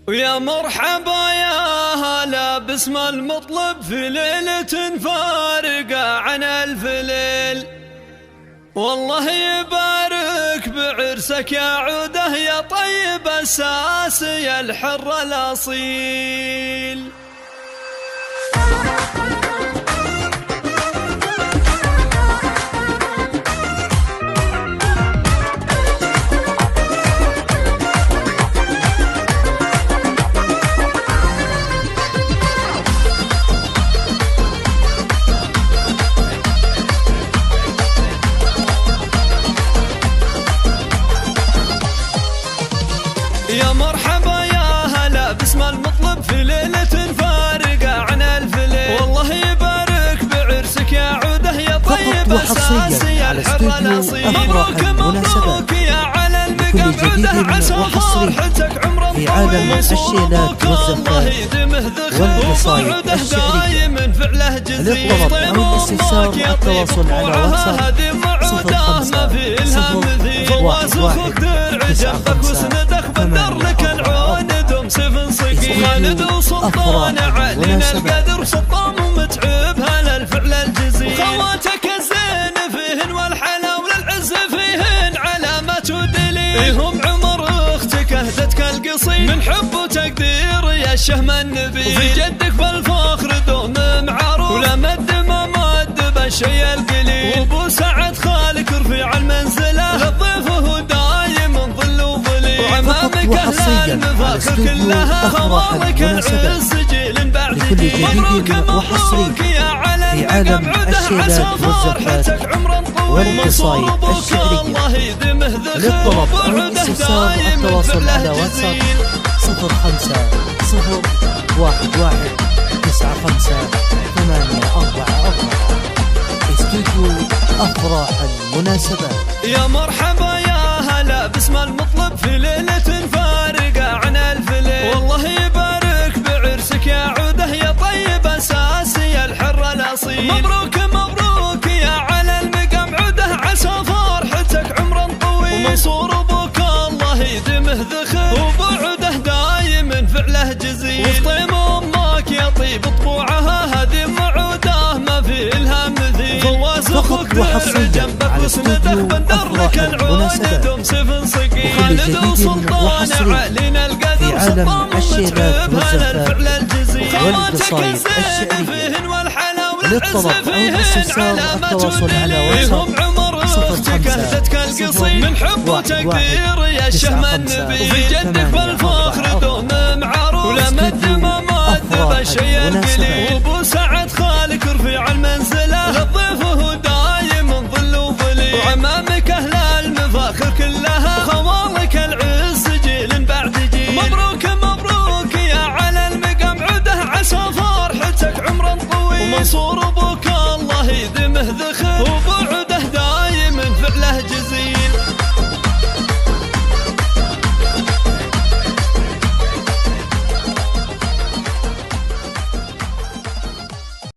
ويا مرحبا يا هلا باسم المطلب في ليلة فارقة عن ألف ليل. والله يبارك بعرسك يا عوده يا طيب الساسي الحر الأصيل. يا مرحبا يا هلا باسم المطلب في ليلة فارقة عن ألف ليل. والله يبارك بعرسك يا عوده يا طيب الساسي الحر الأصيل. مبروك مبروك يا على المقام عوده عسى فرحتك عمر طويل. مبروك الله يدمه ذخر وعوده دايم فعله جزيل. طيب امك يا طيب وعها هذه معوده ما في لها مثيل. فواز اخوك درع جنبك وسندك بدر لك العون دوم سيف صقيل. خالد وسلطان علينا القدر سلطان ومتعب هلا الفعل الجزيل. خواتك الزين فيهن والحلا وللعز فيهن علامات ودليل. هم عمر اختك اهدتك القصيد من حب وتقدير يا الشهم النبيل. وفي جدك بالفخر دوم معروف ولا مد ما مد بالشي القليل. وابو سعد خالك رفيع المنزله للضيفه دايم ظل وظليل. وعمامك اهل المفاخر كلها خوالك العز جيل بعد جيل. مبروك مبروك يا على المقام عوده عسى فرحتك عمرا طويل. ومنصور ابوك الله يدمه ذخر وعوده دايم فعله جزيل. 0511958544 استوديو أفراح المناسبات. يا مرحبا يا هلا باسم المطلب في ليلة فارقة عن ألف ليل. والله يبارك بعرسك يا عوده يا طيب الساسي الحر الأصيل. مبروك مبروك يا على المقام عوده عسى فرحتك عمرا طويل. ومنصور ابوك الله يدمه ذخر وبعوده دايم فعله جزيل. وفطيم امك يا طيب طبوعها هذه معوده ما في لها مثيل. فواز اخوك درع جنبك وسندك بندر لك العون دوم سيف صقيل. خالد وسلطان علينا القدر سلطان ومتعب هلا الفعل الجزيل. خواتك الزين فيهن والحلا والعز فيهن علامات ودليل. هم عمر اختك اهدتك القصيد من حب وتقدير يا الشهم النبيل. وفي جدك بالفخر دوم معروف ولا مد ما مد بالشي القليل. وابو سعد خالك رفيع المنزله للضيفه دايم ظل وظليل. وعمامك اهل المفاخر كلها خوالك العز جيل بعد جيل. مبروك مبروك يا على المقام عوده عسى فرحتك عمرا طويل. ومنصور ابوك الله يدمه ذخر